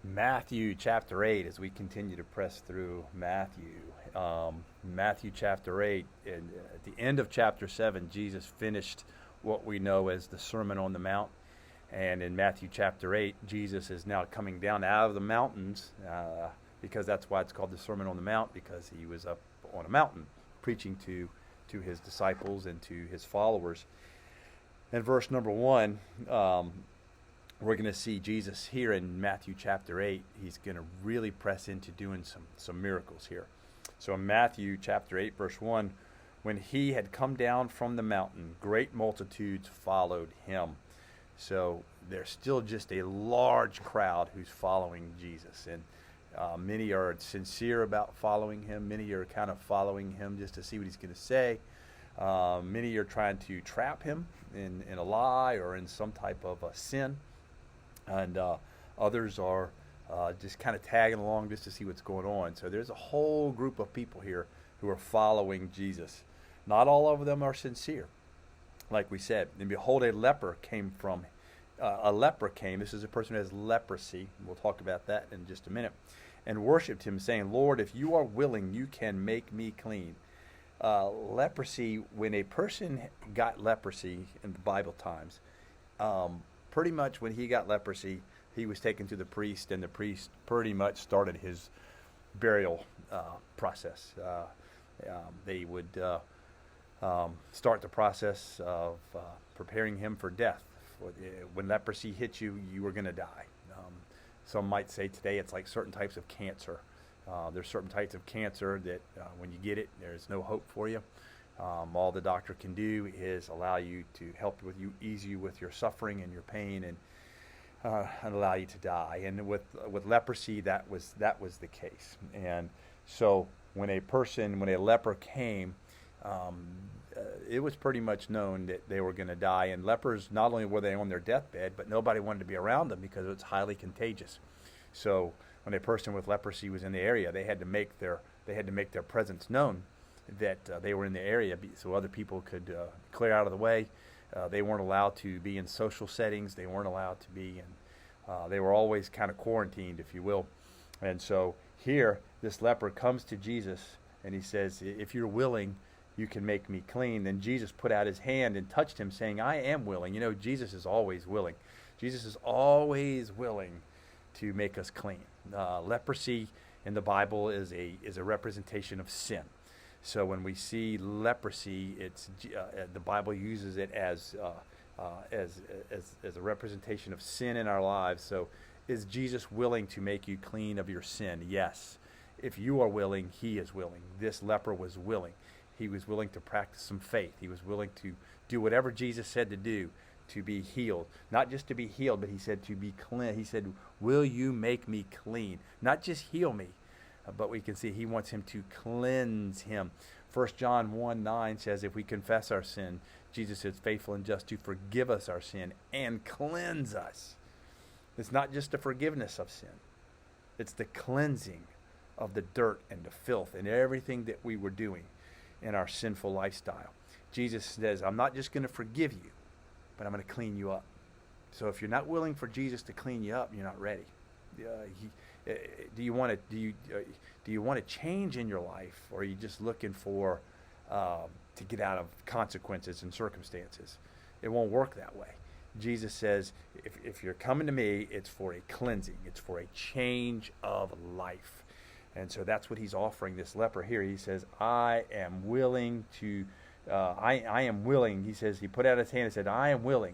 Matthew chapter 8, as we continue to press through Matthew. Matthew chapter 8, and at the end of chapter 7, Jesus finished what we know as the Sermon on the Mount. And in Matthew chapter 8, Jesus is now coming down out of the mountains, because that's why it's called the Sermon on the Mount, because he was up on a mountain preaching to his disciples and to his followers. In verse number 1, we're going to see Jesus here in Matthew chapter 8. He's going to really press into doing some miracles here. So in Matthew chapter 8, verse 1, when he had come down from the mountain, great multitudes followed him. So there's still just a large crowd who's following Jesus. And many are sincere about following him. Many are kind of following him just to see what he's going to say. Many are trying to trap him in a lie or in some type of a sin. And others are just kind of tagging along just to see what's going on. So there's a whole group of people here who are following Jesus. Not all of them are sincere, like we said. And behold, a leper came. This is a person who has leprosy. We'll talk about that in just a minute. And worshipped him, saying, Lord, if you are willing, you can make me clean. Leprosy, when a person got leprosy in the Bible times, pretty much when he got leprosy, he was taken to the priest, and the priest pretty much started his burial process. They would start the process of preparing him for death. When leprosy hit you, you were going to die. Some might say today it's like certain types of cancer. There's certain types of cancer that when you get it, there's no hope for you. All the doctor can do is allow you to ease you with your suffering and your pain, and allow you to die. And with leprosy, that was the case. And so when a leper came, it was pretty much known that they were going to die. And lepers, not only were they on their deathbed, but nobody wanted to be around them because it's highly contagious. So when a person with leprosy was in the area, they had to make their presence known, that they were in the area, so other people could clear out of the way. They weren't allowed to be in social settings. They weren't allowed to be in. They were always kind of quarantined, if you will. And so here, this leper comes to Jesus, and he says, "If you're willing, you can make me clean." Then Jesus put out his hand and touched him, saying, "I am willing." You know, Jesus is always willing. Jesus is always willing to make us clean. Leprosy in the Bible is a representation of sin. So when we see leprosy, it's the Bible uses it as a representation of sin in our lives. So is Jesus willing to make you clean of your sin? Yes. If you are willing, he is willing. This leper was willing. He was willing to practice some faith. He was willing to do whatever Jesus said to do to be healed. Not just to be healed, but he said to be clean. He said, will you make me clean? Not just heal me. But we can see he wants him to cleanse him. 1 John 1:9 says, if we confess our sin, Jesus is faithful and just to forgive us our sin and cleanse us. It's not just the forgiveness of sin. It's the cleansing of the dirt and the filth and everything that we were doing in our sinful lifestyle. Jesus says, I'm not just going to forgive you, but I'm going to clean you up. So if you're not willing for Jesus to clean you up, you're not ready. Do you want to change in your life, or are you just looking for to get out of consequences and circumstances? It won't work that way. Jesus says, if you're coming to me, it's for a cleansing. It's for a change of life. And so that's what he's offering this leper here. He says, I am willing to, I am willing. He says, he put out his hand and said, I am willing.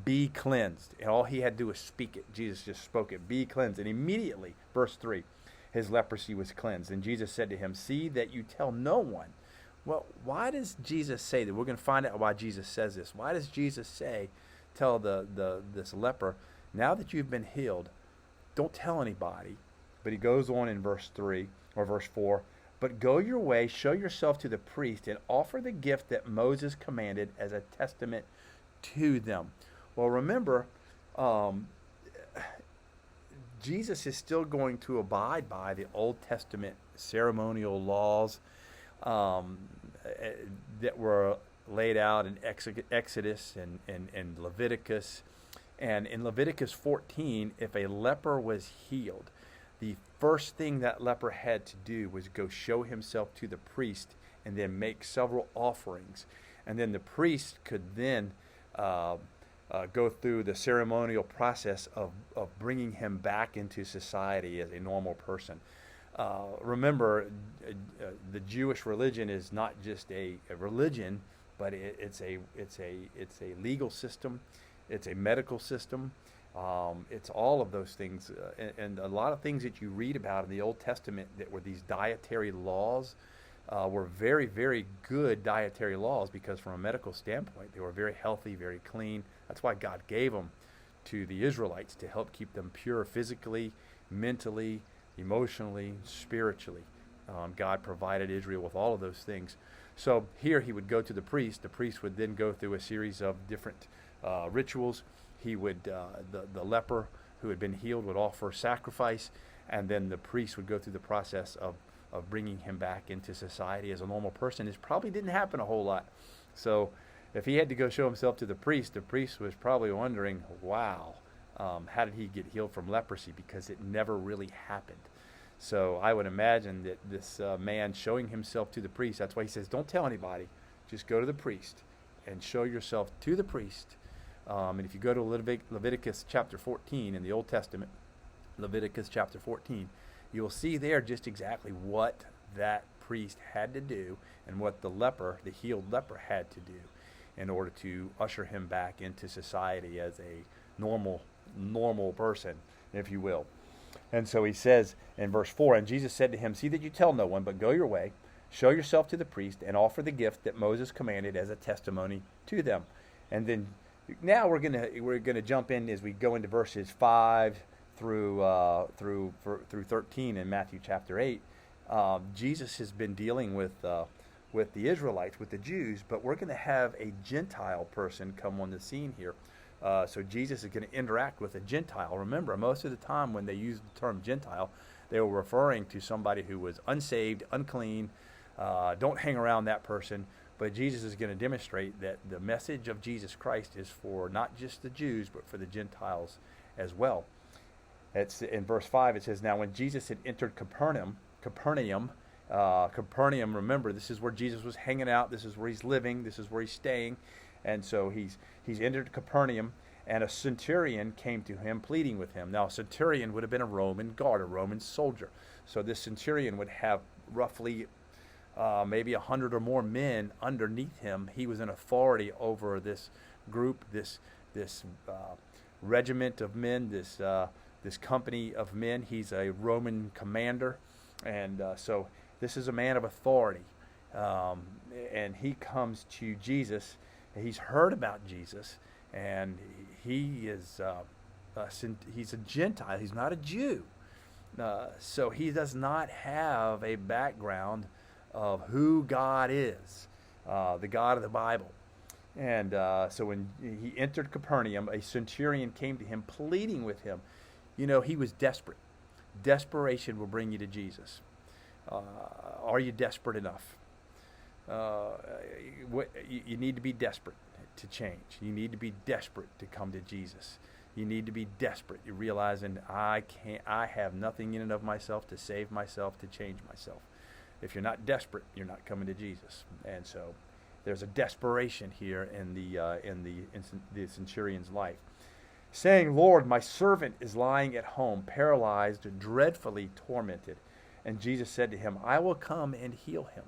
Be cleansed. And all he had to do was speak it. Jesus just spoke it. Be cleansed. And immediately, verse 3, his leprosy was cleansed. And Jesus said to him, see that you tell no one. Well, why does Jesus say that? We're going to find out why Jesus says this. Why does Jesus tell this leper, now that you've been healed, don't tell anybody. But he goes on in verse 3 or verse 4, but go your way, show yourself to the priest, and offer the gift that Moses commanded as a testament to them. Well, remember, Jesus is still going to abide by the Old Testament ceremonial laws that were laid out in Exodus and Leviticus And in Leviticus 14, if a leper was healed, the first thing that leper had to do was go show himself to the priest and then make several offerings. And then the priest could then go through the ceremonial process of bringing him back into society as a normal person. Remember, the Jewish religion is not just a religion, but it's a legal system. It's a medical system. It's all of those things. And a lot of things that you read about in the Old Testament that were these dietary laws were very, very good dietary laws, because from a medical standpoint, they were very healthy, very clean. That's why God gave them to the Israelites, to help keep them pure physically, mentally, emotionally, spiritually. God provided Israel with all of those things. So here he would go to the priest. The priest would then go through a series of different rituals. He would, the leper who had been healed would offer sacrifice, and then the priest would go through the process of bringing him back into society as a normal person. This probably didn't happen a whole lot. So if he had to go show himself to the priest was probably wondering, wow, how did he get healed from leprosy? Because it never really happened. So I would imagine that this man showing himself to the priest, that's why he says, don't tell anybody, just go to the priest and show yourself to the priest. And if you go to Leviticus chapter 14 in the Old Testament, Leviticus chapter 14, you'll see there just exactly what that priest had to do and what the healed leper had to do in order to usher him back into society as a normal person, if you will. And so he says in verse 4, and Jesus said to him, see that you tell no one, but go your way, show yourself to the priest, and offer the gift that Moses commanded as a testimony to them. And then now we're gonna jump in as we go into verses 5 through 13 in Matthew chapter 8. Jesus has been dealing with the Israelites, with the Jews, but we're going to have a Gentile person come on the scene here. So Jesus is going to interact with a Gentile. Remember, most of the time when they use the term Gentile, they were referring to somebody who was unsaved, unclean. Don't hang around that person. But Jesus is going to demonstrate that the message of Jesus Christ is for not just the Jews, but for the Gentiles as well. It's in verse 5, it says, now when Jesus had entered Capernaum, remember, this is where Jesus was hanging out. This is where he's living. This is where he's staying. And so he's entered Capernaum, and a centurion came to him, pleading with him. Now, a centurion would have been a Roman guard, a Roman soldier. So this centurion would have roughly maybe 100 or more men underneath him. He was an authority over this group, this regiment of men, this company of men. He's a Roman commander, and so this is a man of authority. And he comes to Jesus. He's heard about Jesus, and he's a Gentile. He's not a Jew. So he does not have a background of who God is, the God of the Bible. And so when he entered Capernaum, a centurion came to him, pleading with him. You know, he was desperate. Desperation will bring you to Jesus. Are you desperate enough? You need to be desperate to change. You need to be desperate to come to Jesus. You need to be desperate. You're realizing I have nothing in and of myself to save myself, to change myself. If you're not desperate, you're not coming to Jesus. And so there's a desperation here in the centurion's life, saying, Lord, my servant is lying at home, paralyzed, dreadfully tormented. And Jesus said to him, I will come and heal him.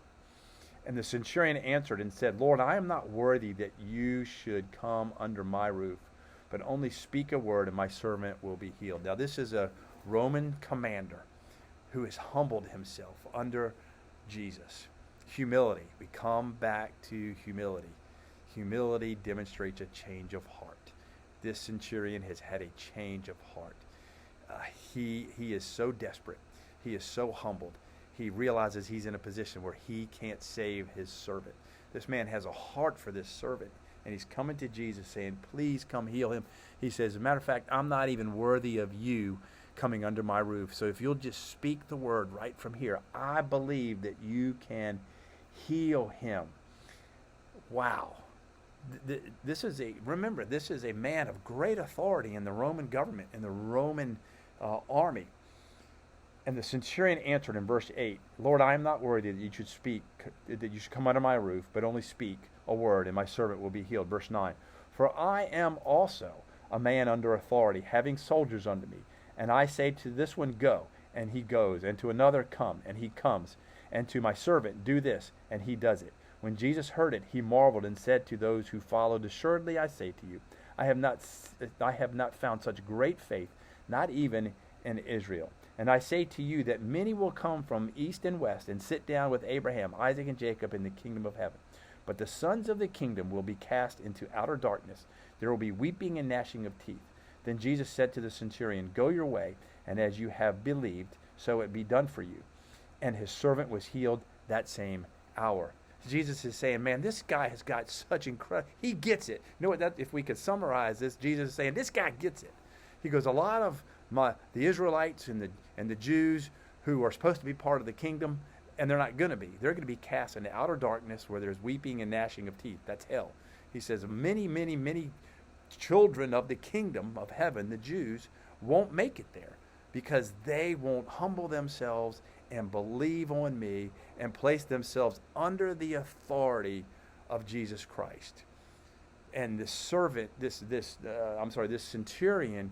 And the centurion answered and said, Lord, I am not worthy that you should come under my roof, but only speak a word and my servant will be healed. Now this is a Roman commander who has humbled himself under Jesus. Humility. We come back to humility. Humility demonstrates a change of heart. This centurion has had a change of heart. He is so desperate. He is so humbled. He realizes he's in a position where he can't save his servant. This man has a heart for this servant, and he's coming to Jesus saying, please come heal him. He says, as a matter of fact, I'm not even worthy of you coming under my roof. So if you'll just speak the word right from here, I believe that you can heal him. Wow. Remember, this is a man of great authority in the Roman government, in the Roman army. And the centurion answered in verse 8, Lord, I am not worthy that you should come under my roof, but only speak a word, and my servant will be healed. Verse 9, for I am also a man under authority, having soldiers under me. And I say to this one, go, and he goes, and to another, come, and he comes, and to my servant, do this, and he does it. When Jesus heard it, he marveled and said to those who followed, assuredly I say to you, I have not found such great faith, not even in Israel. And I say to you that many will come from east and west and sit down with Abraham, Isaac, and Jacob in the kingdom of heaven. But the sons of the kingdom will be cast into outer darkness. There will be weeping and gnashing of teeth. Then Jesus said to the centurion, go your way, and as you have believed, so it be done for you. And his servant was healed that same hour. Jesus is saying, man, this guy has got such incredible, he gets it. You know what, if we could summarize this, Jesus is saying, this guy gets it. He goes, a lot of the Israelites and the Jews who are supposed to be part of the kingdom, and they're not going to be. They're going to be cast into outer darkness where there's weeping and gnashing of teeth. That's hell. He says many, many, many children of the kingdom of heaven, the Jews, won't make it there because they won't humble themselves and believe on me and place themselves under the authority of Jesus Christ. And this servant, this centurion,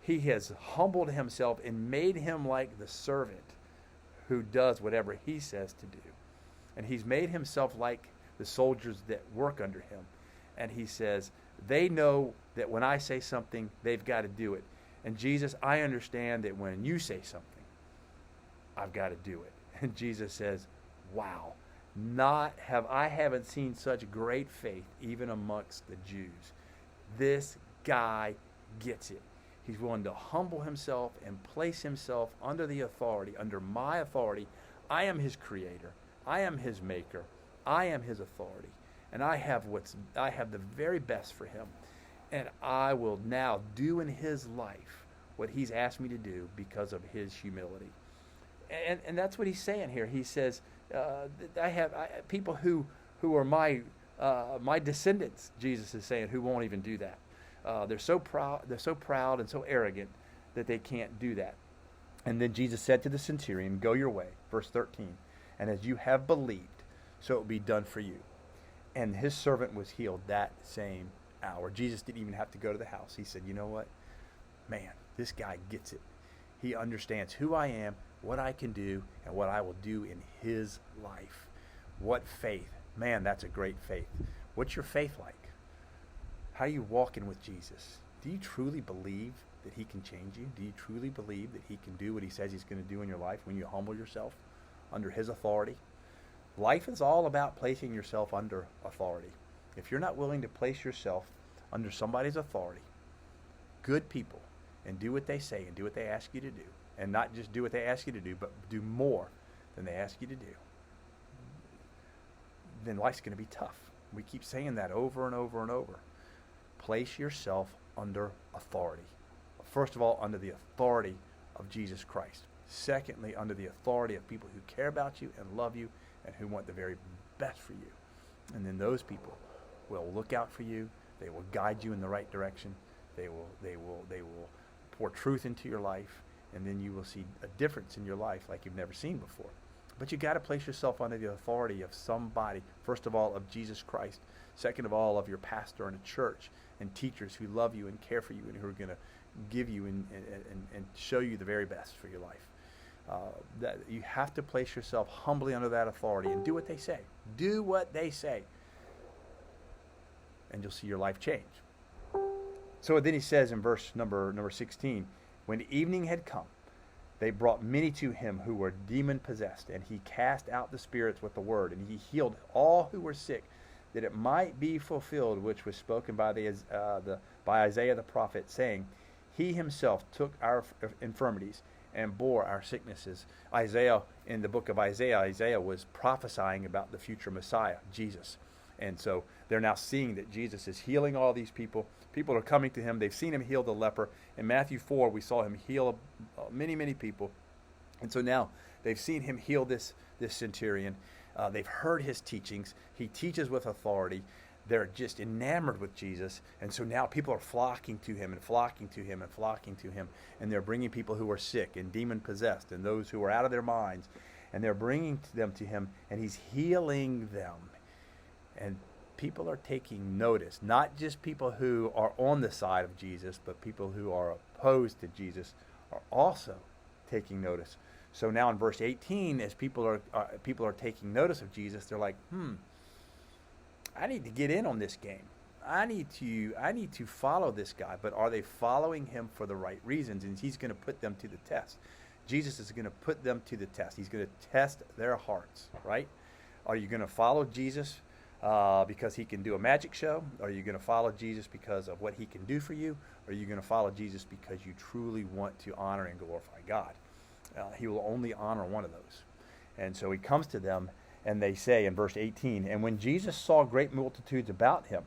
he has humbled himself and made him like the servant who does whatever he says to do. And he's made himself like the soldiers that work under him. And he says, they know that when I say something, they've got to do it. And Jesus, I understand that when you say something, I've got to do it. And Jesus says, wow, I haven't seen such great faith even amongst the Jews. This guy gets it. He's willing to humble himself and place himself under the authority, under my authority. I am his creator. I am his maker. I am his authority. And I have the very best for him. And I will now do in his life what he's asked me to do because of his humility. And that's what he's saying here. He says, I have people who are my descendants, Jesus is saying, who won't even do that. They're so proud and so arrogant that they can't do that. And then Jesus said to the centurion, go your way, verse 13, and as you have believed, so it will be done for you. And his servant was healed that same hour. Jesus didn't even have to go to the house. He said, you know what? Man, this guy gets it. He understands who I am, what I can do, and what I will do in his life. What faith. Man, that's a great faith. What's your faith like? How are you walking with Jesus? Do you truly believe that he can change you? Do you truly believe that he can do what he says he's going to do in your life when you humble yourself under his authority? Life is all about placing yourself under authority. If you're not willing to place yourself under somebody's authority, good people, and do what they say and do what they ask you to do, and not just do what they ask you to do, but do more than they ask you to do, then life's going to be tough. We keep saying that over and over and over. Place yourself under authority. First of all, under the authority of Jesus Christ. Secondly, under the authority of people who care about you and love you and who want the very best for you. And then those people will look out for you. They will guide you in the right direction. They will pour truth into your life, and then you will see a difference in your life like you've never seen before. But you got to place yourself under the authority of somebody. First of all, of Jesus Christ. Second of all, of your pastor and a church and teachers who love you and care for you and who are going to give you and show you the very best for your life. That you have to place yourself humbly under that authority and do what they say. Do what they say. And you'll see your life change. So then he says in verse number 16, when evening had come, they brought many to him who were demon-possessed, and he cast out the spirits with the word, and he healed all who were sick, that it might be fulfilled which was spoken by by Isaiah the prophet, saying, he himself took our infirmities and bore our sicknesses. Isaiah, in the book of Isaiah was prophesying about the future Messiah, Jesus. And so they're now seeing that Jesus is healing all these people. People are coming to him. They've seen him heal the leper. In Matthew 4, we saw him heal many, many people. And so now they've seen him heal this centurion. They've heard his teachings. He teaches with authority. they're just enamored with Jesus. And so now people are flocking to him and flocking to him and flocking to him. And they're bringing people who are sick and demon-possessed and those who are out of their minds. And they're bringing them to him, and he's healing them. And people are taking notice, not just people who are on the side of Jesus, but people who are opposed to Jesus are also taking notice. So now in verse 18, as people are taking notice of Jesus, they're like, I need to get in on this game. I need to follow this guy. But are they following him for the right reasons? And he's going to put them to the test. Jesus is going to put them to the test. He's going to test their hearts, right? Are you going to follow Jesus because he can do a magic show? Are you going to follow Jesus because of what he can do for you? Or are you going to follow Jesus because you truly want to honor and glorify God? He will only honor one of those. And so he comes to them, and they say in verse 18, and when Jesus saw great multitudes about him,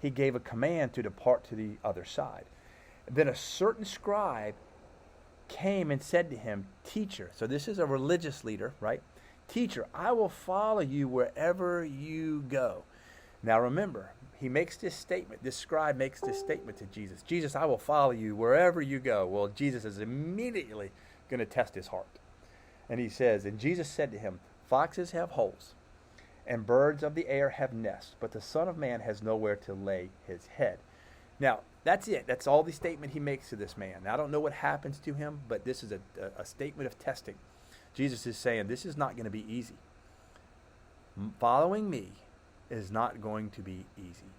he gave a command to depart to the other side. Then a certain scribe came and said to him, Teacher, so this is a religious leader, right? Teacher, I will follow you wherever you go. Now remember, he makes this statement, this scribe makes this statement to Jesus. Jesus, I will follow you wherever you go. Well, Jesus is immediately going to test his heart. And he says, and Jesus said to him, Foxes have holes, and birds of the air have nests, but the Son of Man has nowhere to lay his head. Now, that's it. That's all the statement he makes to this man. Now, I don't know what happens to him, but this is a statement of testing. Jesus is saying, this is not going to be easy. Following me is not going to be easy,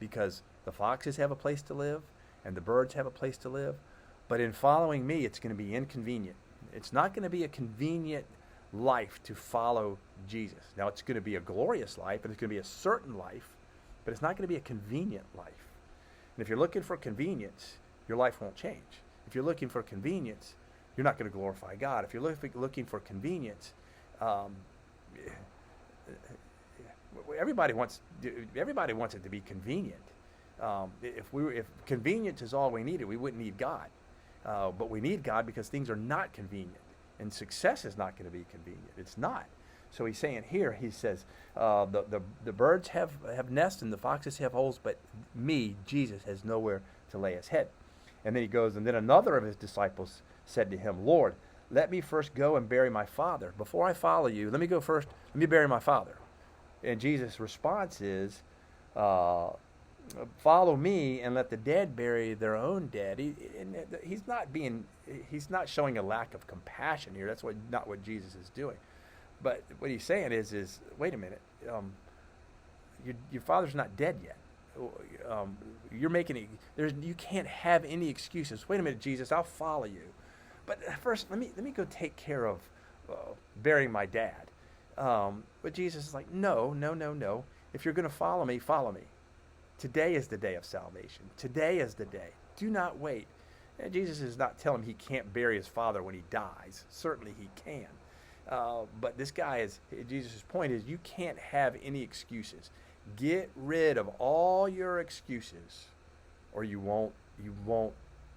because the foxes have a place to live, and the birds have a place to live, but in following me, it's going to be inconvenient. It's not going to be a convenient life to follow Jesus. Now, it's going to be a glorious life, and it's going to be a certain life, but it's not going to be a convenient life. And if you're looking for convenience, your life won't change. If you're looking for convenience, you're not going to glorify God. If you're looking for convenience, everybody wants it to be convenient. If convenience is all we needed, we wouldn't need God. But we need God because things are not convenient, and success is not going to be convenient. It's not. So he's saying here, he says, the birds have nests and the foxes have holes, but me, Jesus, has nowhere to lay his head. And then he goes, and then another of his disciples said to him, Lord, let me first go and bury my father. Before I follow you, let me go first, let me bury my father. And Jesus' response is, follow me and let the dead bury their own dead. He's not showing a lack of compassion here. That's not what Jesus is doing. But what he's saying is wait a minute, your father's not dead yet. You're making it. You can't have any excuses. Wait a minute, Jesus, I'll follow you, but first let me go take care of burying my dad. But Jesus is like, no. If you're going to follow me, follow me. Today is the day of salvation. Today is the day. Do not wait. And Jesus is not telling him he can't bury his father when he dies. Certainly he can. But this guy Jesus' point is, you can't have any excuses. Get rid of all your excuses, or you won't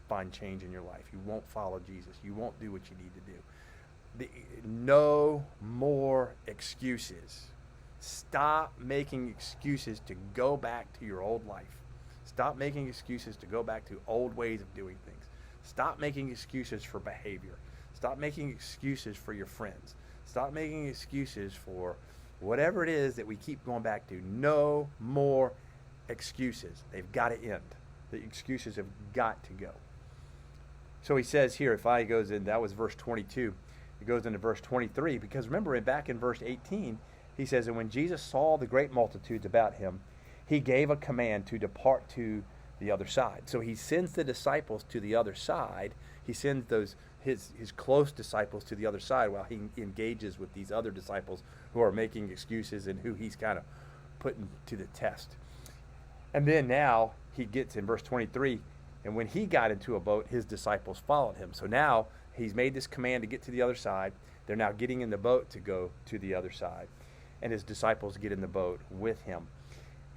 find change in your life. You won't follow Jesus. You won't do what you need to do. No more excuses. Stop making excuses to go back to your old life. Stop making excuses to go back to old ways of doing things. Stop making excuses for behavior. Stop making excuses for your friends. Stop making excuses for whatever it is that we keep going back to. No more excuses. They've got to end. The excuses have got to go. So he says here, if I goes in, that was verse 22. It goes into verse 23, because remember, back in verse 18, he says, and when Jesus saw the great multitudes about him, he gave a command to depart to the other side. So he sends the disciples to the other side. He sends his close disciples to the other side while he engages with these other disciples who are making excuses and who he's kind of putting to the test. And then now he gets in verse 23, and when he got into a boat, his disciples followed him. So now he's made this command to get to the other side. They're now getting in the boat to go to the other side. And his disciples get in the boat with him.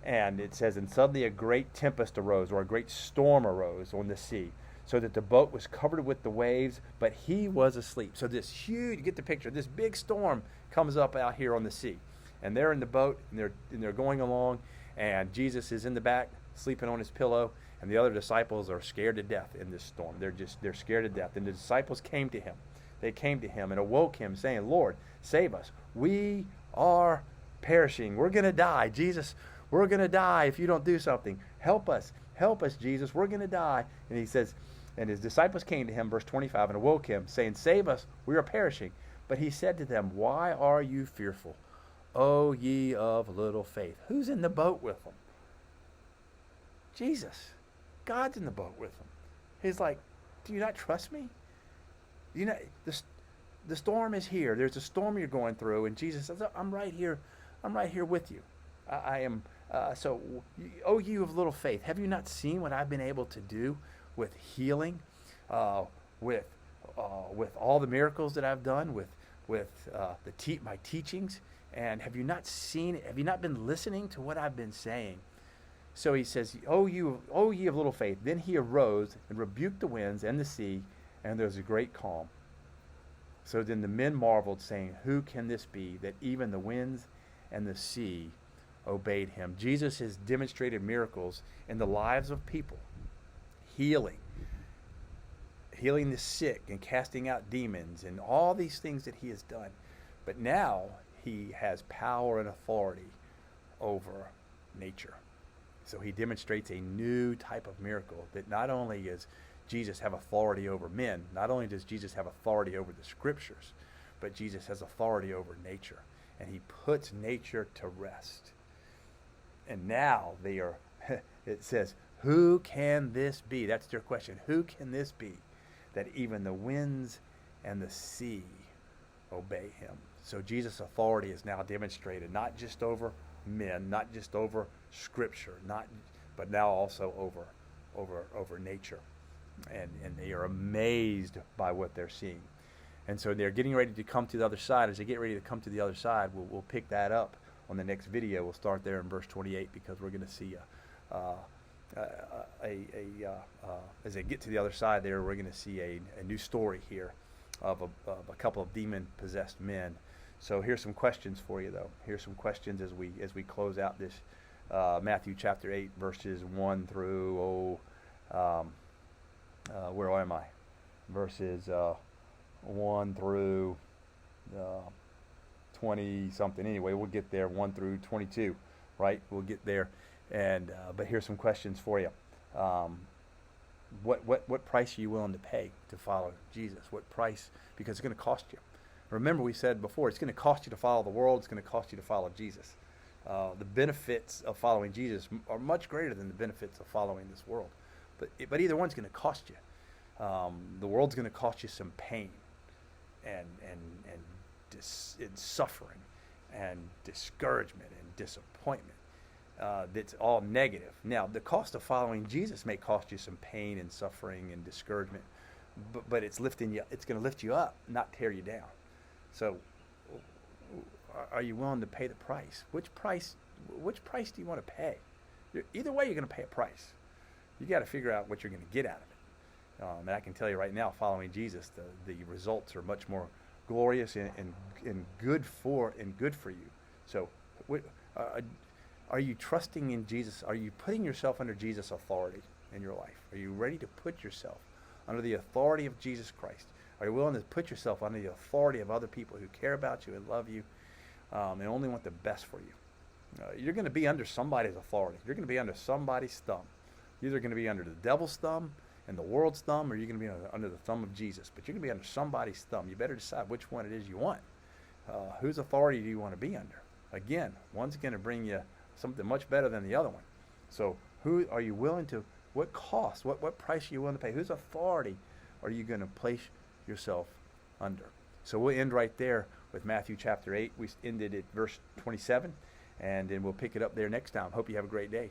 And it says, and suddenly a great tempest arose, or a great storm arose on the sea, so that the boat was covered with the waves, but he was asleep. So this huge, you get the picture, this big storm comes up out here on the sea. And they're in the boat, and they're going along, And Jesus is in the back, sleeping on his pillow, and the other disciples are scared to death in this storm. They're scared to death. And the disciples came to him. They came to him and awoke him, saying, Lord, save us. We are perishing. We're going to die. Jesus, we're going to die if you don't do something. Help us. Help us, Jesus. We're going to die. And he says, and his disciples came to him, verse 25, and awoke him, saying, Save us. We are perishing. But he said to them, Why are you fearful, O ye of little faith? Who's in the boat with them? Jesus. God's in the boat with them. He's like, do you not trust me? You know, the storm is here. There's a storm you're going through, and Jesus says, I'm right here. I'm right here with you. I am. So, oh, you of little faith, have you not seen what I've been able to do with healing, with all the miracles that I've done, with my teachings? And have you not seen it? Have you not been listening to what I've been saying? So he says, O ye of little faith. Then he arose and rebuked the winds and the sea, and there was a great calm. So then the men marveled, saying, Who can this be, that even the winds and the sea obeyed him? Jesus has demonstrated miracles in the lives of people, healing the sick and casting out demons and all these things that he has done. But now he has power and authority over nature. So he demonstrates a new type of miracle, that not only does Jesus have authority over men, not only does Jesus have authority over the scriptures, but Jesus has authority over nature. And he puts nature to rest. And now they are, it says, who can this be? That's their question. Who can this be, that even the winds and the sea obey him? So Jesus' authority is now demonstrated, not just over men, not just over scripture, but now also over nature. And they are amazed by what they're seeing. And so they're getting ready to come to the other side. As they get ready to come to the other side, we'll pick that up on the next video. We'll start there in verse 28, because we're going to see as they get to the other side there, we're going to see a new story here of a couple of demon-possessed men. So here's some questions for you, though. Here's some questions as we close out this Matthew chapter 8, verses 1 through, where am I? Verses 1 through 20-something. Anyway, we'll get there, 1 through 22, right? We'll get there. And but here's some questions for you. What price are you willing to pay to follow Jesus? What price? Because it's going to cost you. Remember, we said before, it's going to cost you to follow the world. It's going to cost you to follow Jesus. The benefits of following Jesus are much greater than the benefits of following this world. But either one's going to cost you. The world's going to cost you some pain and suffering and discouragement and disappointment. That's all negative. Now, the cost of following Jesus may cost you some pain and suffering and discouragement, but it's lifting you. It's going to lift you up, not tear you down. So, are you willing to pay the price? Which price do you want to pay? Either way, you're going to pay a price. You got to figure out what you're going to get out of it. And I can tell you right now, following Jesus, the results are much more glorious and good for you. So, are you trusting in Jesus? Are you putting yourself under Jesus' authority in your life? Are you ready to put yourself under the authority of Jesus Christ? Are you willing to put yourself under the authority of other people who care about you and love you and only want the best for you? You're going to be under somebody's authority. You're going to be under somebody's thumb. You're either going to be under the devil's thumb and the world's thumb, or you're going to be under the thumb of Jesus. But you're going to be under somebody's thumb. You better decide which one it is you want. Whose authority do you want to be under? Again, one's going to bring you something much better than the other one. So who are you willing to, what cost, what price are you willing to pay? Whose authority are you going to place yourself under? So we'll end right there with Matthew chapter 8. We ended at verse 27, and then we'll pick it up there next time. Hope you have a great day.